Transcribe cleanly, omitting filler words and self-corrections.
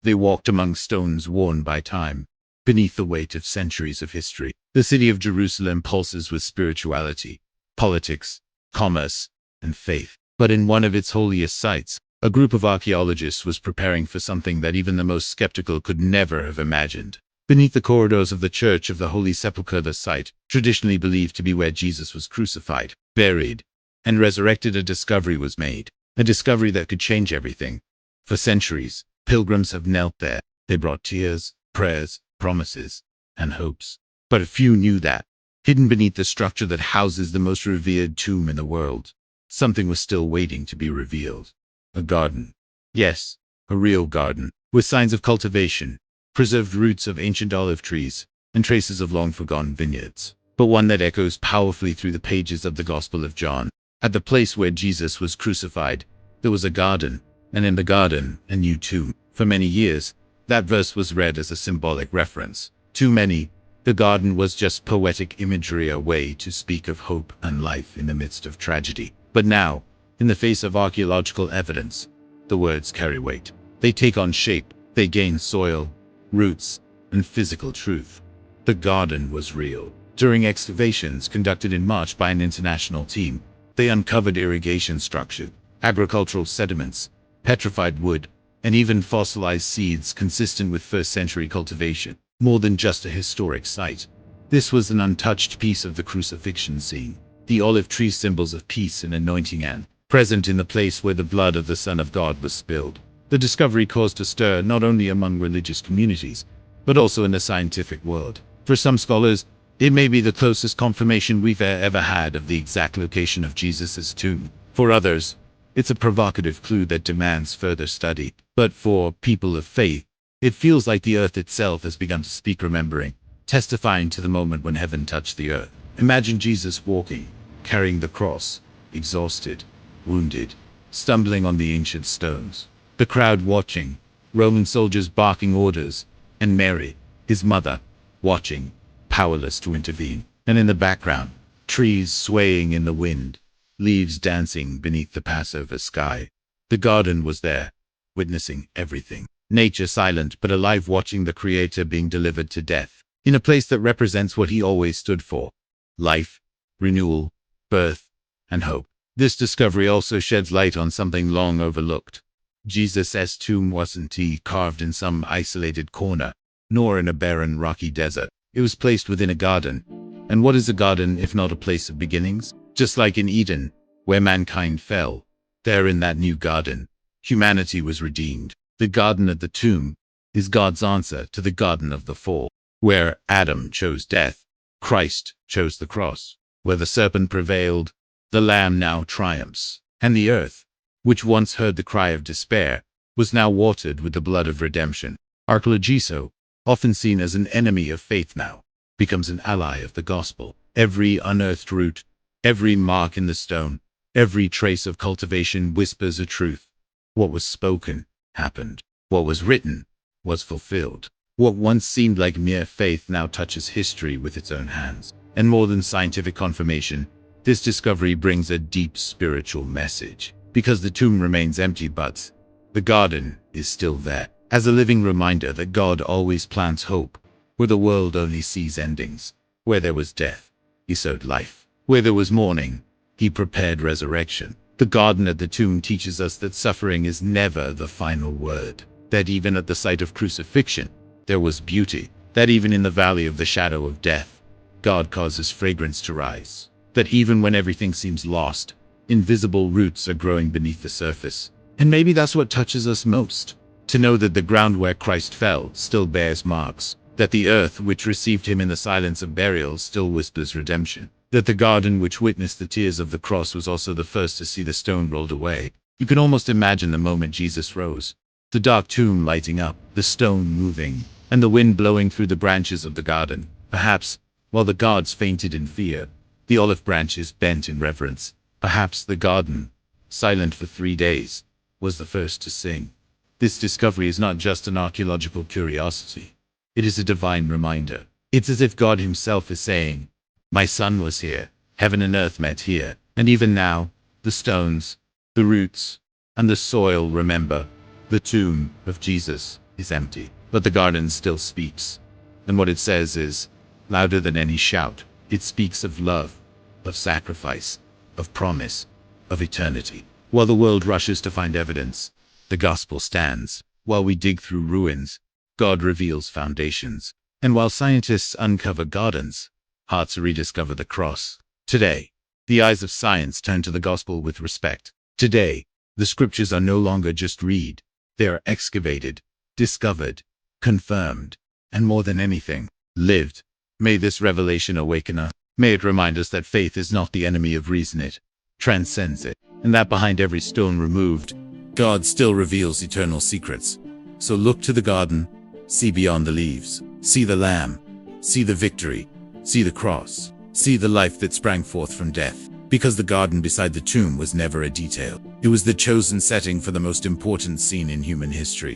They walked among stones worn by time, beneath the weight of centuries of history. The city of Jerusalem pulses with spirituality, politics, commerce, and faith. But in one of its holiest sites, a group of archaeologists was preparing for something that even the most skeptical could never have imagined. Beneath the corridors of the Church of the Holy Sepulchre, the site, traditionally believed to be where Jesus was crucified, buried, and resurrected, a discovery was made. A discovery that could change everything. For centuries, pilgrims have knelt there. They brought tears, prayers, promises, and hopes. But few knew that, hidden beneath the structure that houses the most revered tomb in the world, something was still waiting to be revealed. A garden. Yes, a real garden, with signs of cultivation, preserved roots of ancient olive trees, and traces of long-forgotten vineyards. But one that echoes powerfully through the pages of the Gospel of John. At the place where Jesus was crucified, there was a garden, and in the garden, a new tomb. For many years, that verse was read as a symbolic reference. To many, the garden was just poetic imagery, a way to speak of hope and life in the midst of tragedy. But now, in the face of archaeological evidence, the words carry weight. They take on shape, they gain soil, roots, and physical truth. The garden was real. During excavations conducted in March by an international team, they uncovered irrigation structure, agricultural sediments, petrified wood, and even fossilized seeds consistent with first-century cultivation. More than just a historic site, this was an untouched piece of the crucifixion scene. The olive tree, symbols of peace and anointing, and present in the place where the blood of the Son of God was spilled. The discovery caused a stir not only among religious communities, but also in the scientific world. For some scholars, it may be the closest confirmation we've ever had of the exact location of Jesus' tomb. For others, it's a provocative clue that demands further study. But for people of faith, it feels like the earth itself has begun to speak, remembering, testifying to the moment when heaven touched the earth. Imagine Jesus walking, carrying the cross, exhausted, wounded, stumbling on the ancient stones. The crowd watching, Roman soldiers barking orders, and Mary, his mother, watching, powerless to intervene. And in the background, trees swaying in the wind, leaves dancing beneath the Passover sky. The garden was there, witnessing everything. Nature silent but alive, watching the Creator being delivered to death, in a place that represents what he always stood for: life, renewal, birth, and hope. This discovery also sheds light on something long overlooked. Jesus' tomb wasn't carved in some isolated corner, nor in a barren rocky desert. It was placed within a garden. And what is a garden if not a place of beginnings? Just like in Eden, where mankind fell, there in that new garden, humanity was redeemed. The garden at the tomb is God's answer to the garden of the fall. Where Adam chose death, Christ chose the cross. Where the serpent prevailed, the Lamb now triumphs. And the earth, which once heard the cry of despair, was now watered with the blood of redemption. Archaeology, often seen as an enemy of faith, now becomes an ally of the gospel. Every unearthed root, every mark in the stone, every trace of cultivation whispers a truth. What was spoken happened. What was written was fulfilled. What once seemed like mere faith now touches history with its own hands. And more than scientific confirmation, this discovery brings a deep spiritual message. Because the tomb remains empty, but the garden is still there, as a living reminder that God always plants hope where the world only sees endings. Where there was death, he sowed life. Where there was mourning, he prepared resurrection. The garden at the tomb teaches us that suffering is never the final word. That even at the site of crucifixion, there was beauty. That even in the valley of the shadow of death, God causes fragrance to rise. That even when everything seems lost, invisible roots are growing beneath the surface. And maybe that's what touches us most. To know that the ground where Christ fell still bears marks. That the earth which received him in the silence of burial still whispers redemption. That the garden which witnessed the tears of the cross was also the first to see the stone rolled away. You can almost imagine the moment Jesus rose. The dark tomb lighting up, the stone moving, and the wind blowing through the branches of the garden. Perhaps, while the gods fainted in fear, the olive branches bent in reverence. Perhaps the garden, silent for 3 days, was the first to sing. This discovery is not just an archaeological curiosity. It is a divine reminder. It's as if God himself is saying, "My son was here, heaven and earth met here, and even now, the stones, the roots, and the soil remember the tomb of Jesus." is empty, but the garden still speaks. And what it says is louder than any shout. It speaks of love, of sacrifice, of promise, of eternity. While the world rushes to find evidence, the gospel stands. While we dig through ruins, God reveals foundations. And while scientists uncover gardens, hearts rediscover the cross. Today, the eyes of science turn to the gospel with respect. Today, the scriptures are no longer just read. They are excavated, discovered, confirmed, and more than anything, lived. May this revelation awaken us. May it remind us that faith is not the enemy of reason, it transcends it. And that behind every stone removed, God still reveals eternal secrets. So look to the garden, see beyond the leaves, see the Lamb, see the victory, see the cross, see the life that sprang forth from death. Because the garden beside the tomb was never a detail. It was the chosen setting for the most important scene in human history.